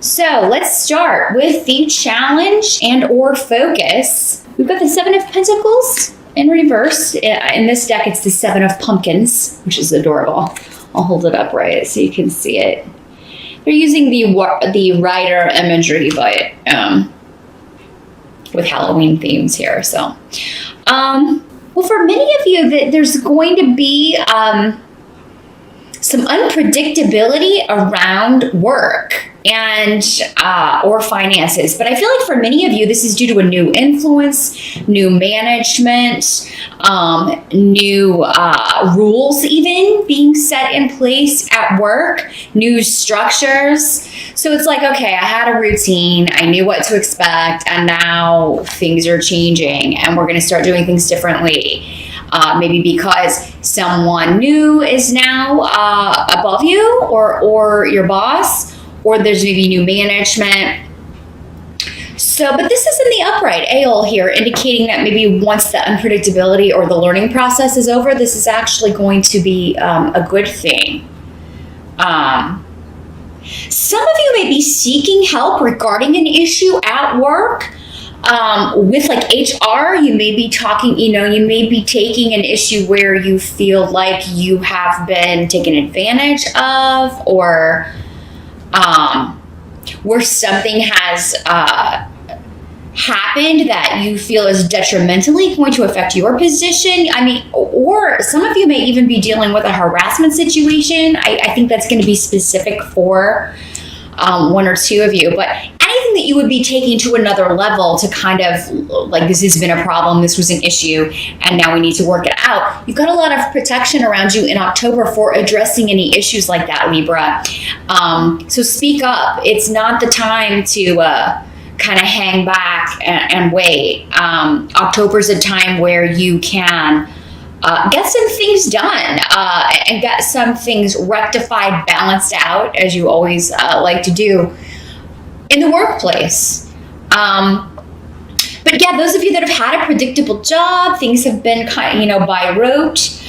So let's start with the challenge and or focus. We've got the Seven of Pentacles in reverse. In this deck, it's the Seven of Pumpkins, which is adorable. I'll hold it up right so you can see it. They're using the rider imagery, but with Halloween themes here. So, well, for many of you, there's going to be some unpredictability around work and or finances. But I feel like for many of you, this is due to a new influence, new management, new rules even being set in place at work, new structures. So it's like, okay, I had a routine, I knew what to expect, and now things are changing and we're going to start doing things differently. Maybe because someone new is now above you or your boss, or there's maybe new management. So, but this is in the upright Aeol here, indicating that maybe once the unpredictability or the learning process is over, this is actually going to be a good thing. Some of you may be seeking help regarding an issue at work. With like HR, you may be talking, you may be taking an issue where you feel like you have been taken advantage of, or where something has happened that you feel is detrimentally going to affect your position. I mean, or some of you may even be dealing with a harassment situation. I think that's going to be specific for one or two of you, but anything that you would be taking to another level to kind of like, this has been a problem, this was an issue, and now we need to work it out. You've got a lot of protection around you in October for addressing any issues like that, Libra. So speak up. It's not the time to kind of hang back and wait. October's a time where you can get some things done and get some things rectified, balanced out, as you always like to do in the workplace. But yeah, those of you that have had a predictable job, things have been kind of, by rote.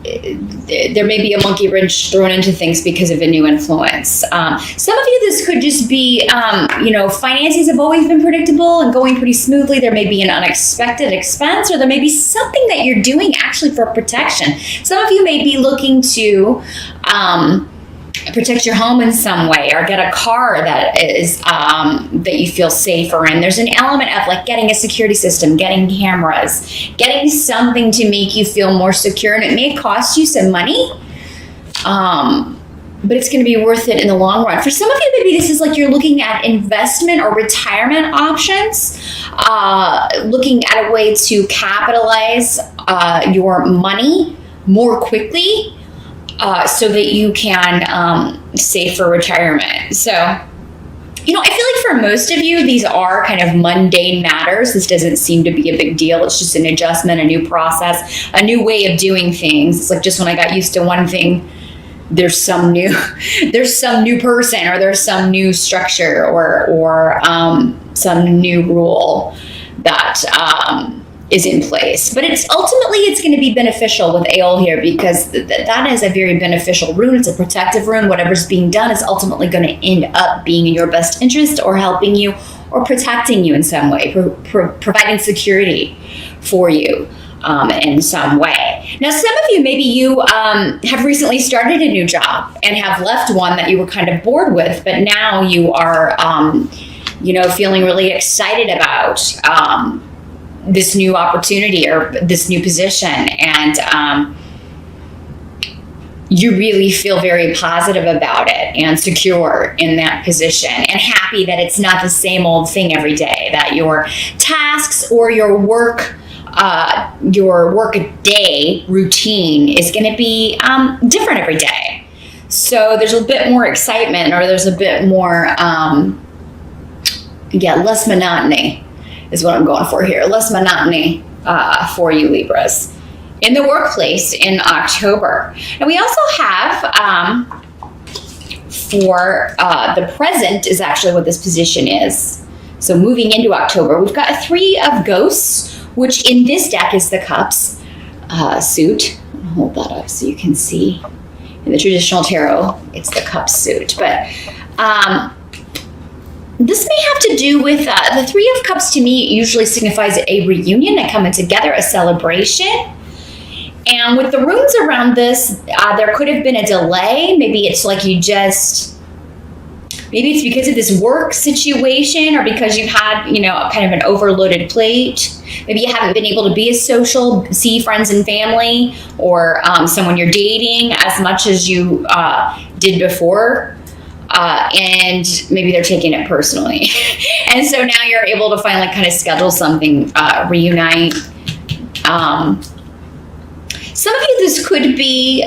There may be a monkey wrench thrown into things because of a new influence. Some of you, this could just be, finances have always been predictable and going pretty smoothly. There may be an unexpected expense, or there may be something that you're doing actually for protection. Some of you may be looking to protect your home in some way, or get a car that is that you feel safer in. There's an element of like getting a security system, getting cameras, getting something to make you feel more secure, and it may cost you some money, but it's going to be worth it in the long run. For some of you, maybe this is like you're looking at investment or retirement options, looking at a way to capitalize your money more quickly, so that you can save for retirement. So, I feel like for most of you, these are kind of mundane matters. This doesn't seem to be a big deal. It's just an adjustment, a new process, a new way of doing things. It's like just when I got used to one thing, there's some new person, or there's some new structure, or some new rule that is in place. But it's going to be beneficial with Aeol here, because that is a very beneficial rune. It's a protective rune. Whatever's being done is ultimately going to end up being in your best interest, or helping you, or protecting you in some way, providing security for you in some way. Now, some of you, maybe you have recently started a new job and have left one that you were kind of bored with, but now you are feeling really excited about this new opportunity or this new position, and you really feel very positive about it and secure in that position, and happy that it's not the same old thing every day, that your tasks or your work day routine is going to be different every day. So there's a bit more excitement, or there's a bit more less monotony is what I'm going for here. Less monotony for you, Libras, in the workplace in October. And we also have, for the present is actually what this position is. So moving into October, we've got a Three of Ghosts, which in this deck is the Cups suit. I'll hold that up so you can see. In the traditional tarot, it's the cup suit. But this may have to do with the Three of Cups. To me, usually signifies a reunion, a coming together, a celebration. And with the runes around this, there could have been a delay. Maybe it's like maybe it's because of this work situation, or because you've had, kind of an overloaded plate. Maybe you haven't been able to be as social, see friends and family, or someone you're dating as much as you did before. And maybe they're taking it personally. And so now you're able to finally kind of schedule something, reunite. Some of you, this could be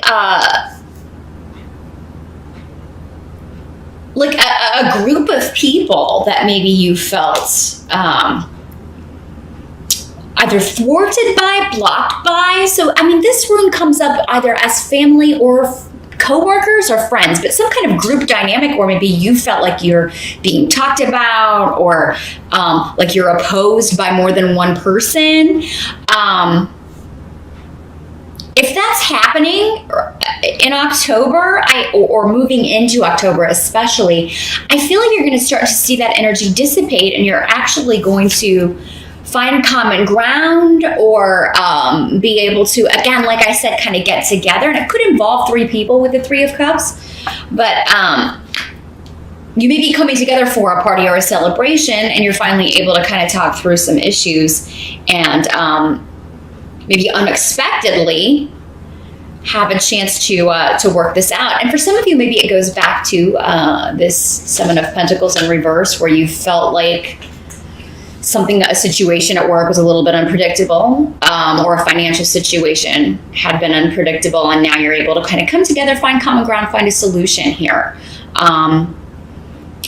like a group of people that maybe you felt either thwarted by, blocked by. So, this rune comes up either as family or co-workers or friends, but some kind of group dynamic where maybe you felt like you're being talked about, or like you're opposed by more than one person. If that's happening in October, or moving into October especially, I feel like you're going to start to see that energy dissipate, and you're actually going to find common ground, or be able to, again, like I said, kind of get together. And it could involve three people with the Three of Cups, but you may be coming together for a party or a celebration, and you're finally able to kind of talk through some issues, and maybe unexpectedly have a chance to work this out. And for some of you, maybe it goes back to this Seven of Pentacles in reverse, where you felt like a situation at work was a little bit unpredictable, or a financial situation had been unpredictable, and now you're able to kind of come together, find common ground, find a solution here.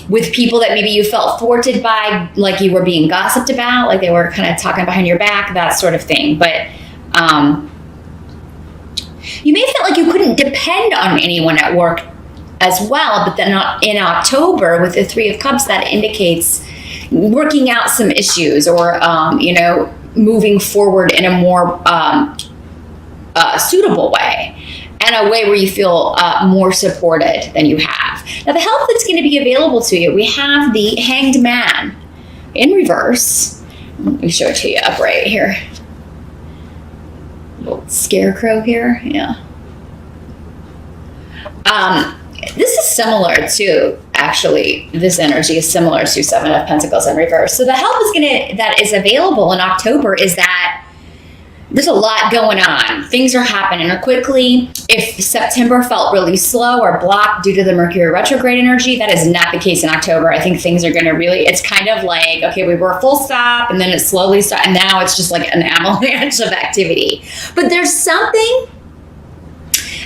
With people that maybe you felt thwarted by, like you were being gossiped about, like they were kind of talking behind your back, that sort of thing. But you may feel like you couldn't depend on anyone at work as well, but then in October with the Three of Cups, that indicates working out some issues, or moving forward in a more suitable way, and a way where you feel more supported than you have. Now, the help that's going to be available to you, we have the Hanged Man in reverse. Let me show it to you upright here. Little scarecrow here, yeah. This is similar to, actually, this energy is similar to Seven of Pentacles in reverse. So the help that is available in October is that there's a lot going on. Things are happening quickly. If September felt really slow or blocked due to the Mercury retrograde energy, that is not the case in October. I think things are going to it's kind of like, okay, we were full stop, and then it slowly stopped, and now it's just like an avalanche of activity. But there's something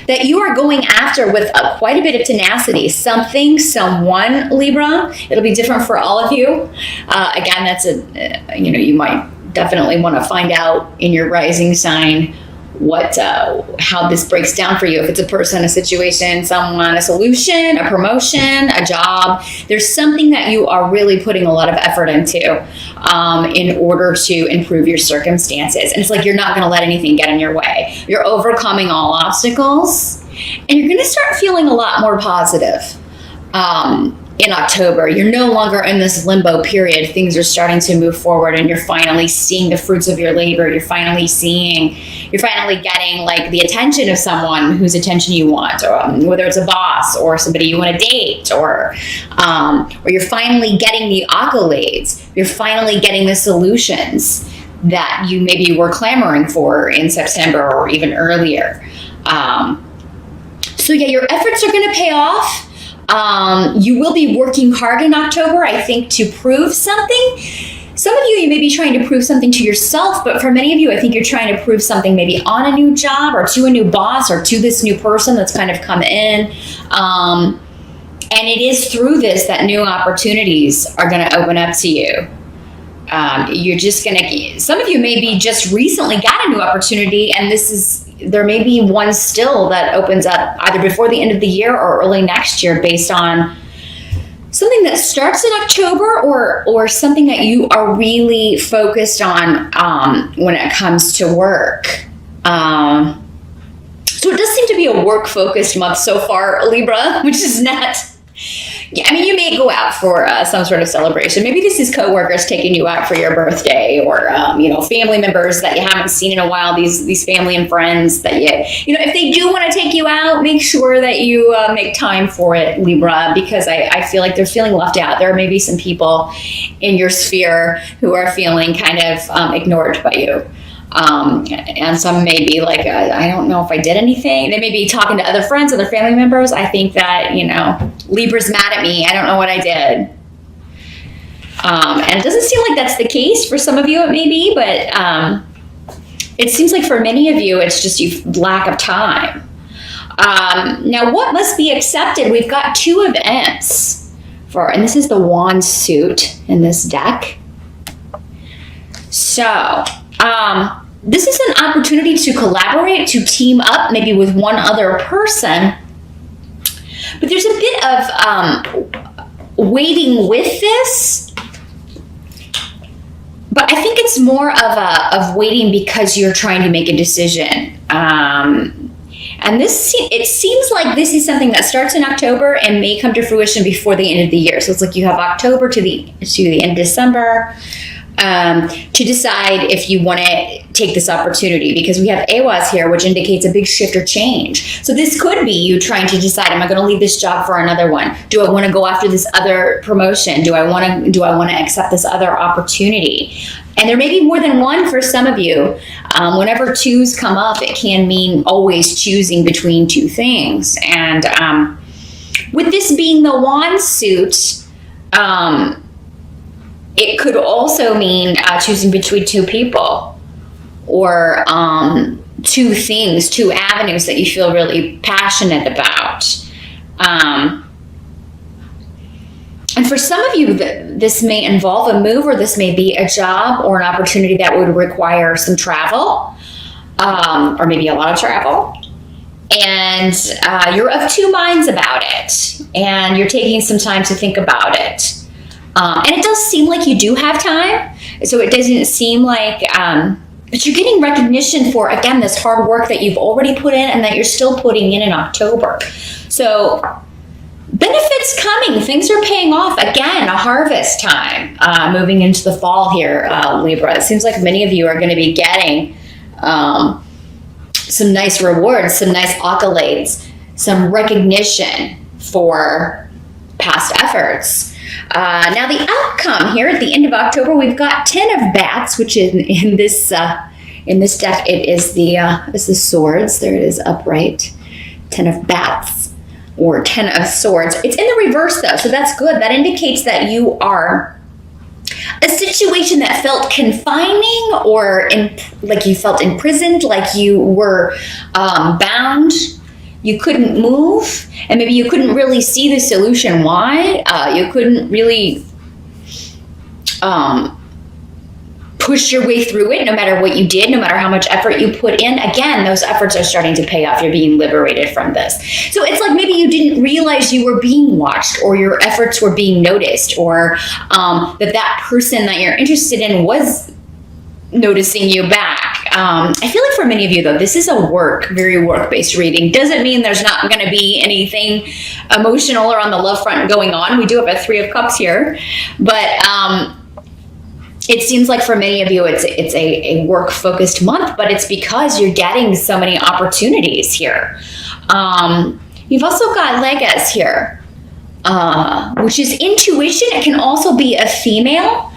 that you are going after with quite a bit of tenacity. Someone, Libra. It'll be different for all of you. Again, that's you might definitely want to find out in your rising sign how this breaks down for you. If it's a person, a situation, someone, a solution, a promotion, a job, there's something that you are really putting a lot of effort into in order to improve your circumstances. And it's like you're not going to let anything get in your way. You're overcoming all obstacles, and you're going to start feeling a lot more positive. In October, you're no longer in this limbo period. Things are starting to move forward, and you're finally seeing the fruits of your labor. You're finally getting like the attention of someone whose attention you want, or whether it's a boss or somebody you want to date, or you're finally getting the accolades. You're finally getting the solutions that you maybe were clamoring for in September or even earlier. So yeah, your efforts are going to pay off. You will be working hard in October, I think, to prove something. Some of you may be trying to prove something to yourself, but for many of you, I think you're trying to prove something maybe on a new job, or to a new boss, or to this new person that's kind of come in. And it is through this that new opportunities are going to open up to you. You're just going to, some of you maybe just recently got a new opportunity, and there may be one still that opens up either before the end of the year or early next year, based on something that starts in October, or something that you are really focused on when it comes to work. So So it does seem to be a work-focused month so far, Libra, which is not... Yeah, I mean, you may go out for some sort of celebration. Maybe this is coworkers taking you out for your birthday, or family members that you haven't seen in a while. These family and friends that if they do want to take you out, make sure that you make time for it, Libra, because I feel like they're feeling left out. There may be some people in your sphere who are feeling kind of ignored by you. And some may be like, I don't know if I did anything. They may be talking to other friends, other family members. I think that, Libra's mad at me. I don't know what I did. And it doesn't seem like that's the case. For some of you, it may be, but it seems like for many of you, it's just lack of time. Now, what must be accepted? We've got 2 events and this is the wand suit in this deck. So, this is an opportunity to collaborate, to team up, maybe with one other person. But there's a bit of waiting with this. But I think it's more of waiting because you're trying to make a decision. And it seems like this is something that starts in October and may come to fruition before the end of the year. So it's like you have October to the end of December. To decide if you want to take this opportunity, because we have AWAS here, which indicates a big shift or change. So this could be you trying to decide, am I going to leave this job for another one? Do I want to go after this other promotion? Do I want to accept this other opportunity? And there may be more than one for some of you. Whenever 2s come up, it can mean always choosing between 2 things. And with this being the wand suit, it could also mean choosing between 2 people, or 2 things, 2 avenues that you feel really passionate about. And for some of you, this may involve a move, or this may be a job or an opportunity that would require some travel, or maybe a lot of travel. And you're of 2 minds about it, and you're taking some time to think about it. And it does seem like you do have time. So it doesn't seem like, but you're getting recognition for, again, this hard work that you've already put in and that you're still putting in October. So benefits coming. Things are paying off. Again, a harvest time, moving into the fall here, Libra. It seems like many of you are going to be getting some nice rewards, some nice accolades, some recognition for past efforts. Now the outcome here at the end of October, we've got 10 of bats, which is in this deck, it is the swords. There it is upright. 10 of bats, or 10 of swords. It's in the reverse though, so that's good. That indicates that you are a situation that felt confining, or like you felt imprisoned, like you were bound. You couldn't move, and maybe you couldn't really see the solution. Why? You couldn't really push your way through it, no matter what you did, no matter how much effort you put in. Again, those efforts are starting to pay off. You're being liberated from this. So it's like maybe you didn't realize you were being watched, or your efforts were being noticed, or that person that you're interested in was noticing you back. I feel like for many of you, though, this is a very work-based reading. Doesn't mean there's not going to be anything emotional or on the love front going on. We do have a 3 of Cups here, but it seems like for many of you, it's a work-focused month, but it's because you're getting so many opportunities here. You've also got Legas here, which is intuition. It can also be a female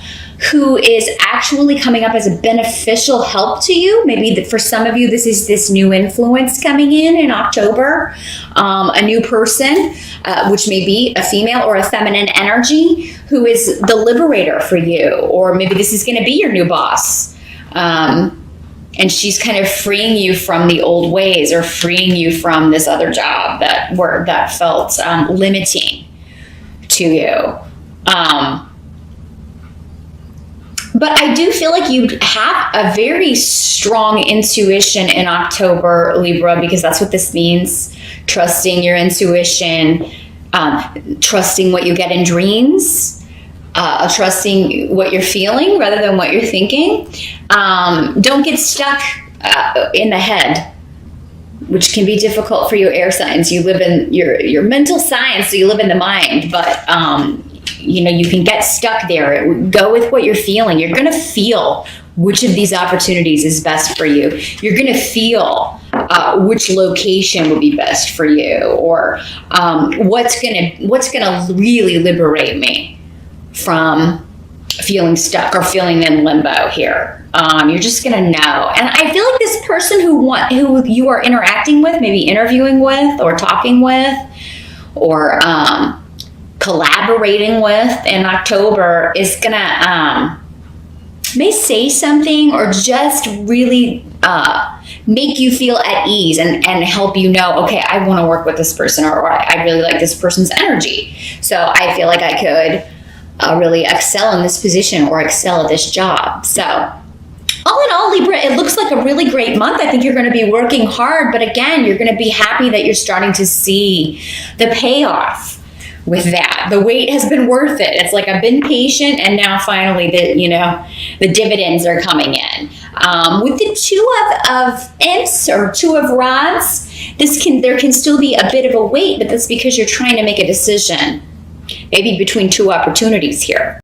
who is actually coming up as a beneficial help to you. Maybe for some of you, this is this new influence coming in October, a new person, which may be a female or a feminine energy, who is the liberator for you. Or maybe this is going to be your new boss. And she's kind of freeing you from the old ways, or freeing you from this other job that felt limiting to you. But I do feel like you have a very strong intuition in October, Libra, because that's what this means. Trusting your intuition, trusting what you get in dreams, trusting what you're feeling rather than what you're thinking. Don't get stuck in the head. which can be difficult for you air signs. You live in your mental science, so you live in the mind, but you can get stuck there. Go with what you're feeling. You're going to feel which of these opportunities is best for you. You're going to feel which location would be best for you, or what's gonna really liberate me from feeling stuck or feeling in limbo here. You're just gonna know. And I feel like this person who you are interacting with, maybe interviewing with or talking with or collaborating with in October, is gonna may say something or just really make you feel at ease and help you know, okay, I want to work with this person, or I really like this person's energy. So I feel like I could really excel in this position or excel at this job. So all in all, Libra, it looks like a really great month. I think you're going to be working hard, but again, you're going to be happy that you're starting to see the payoff with that. The wait has been worth it. It's like I've been patient, and now finally the dividends are coming in. With the two of imps or two of rods, there can still be a bit of a wait, but that's because you're trying to make a decision, maybe between two opportunities here.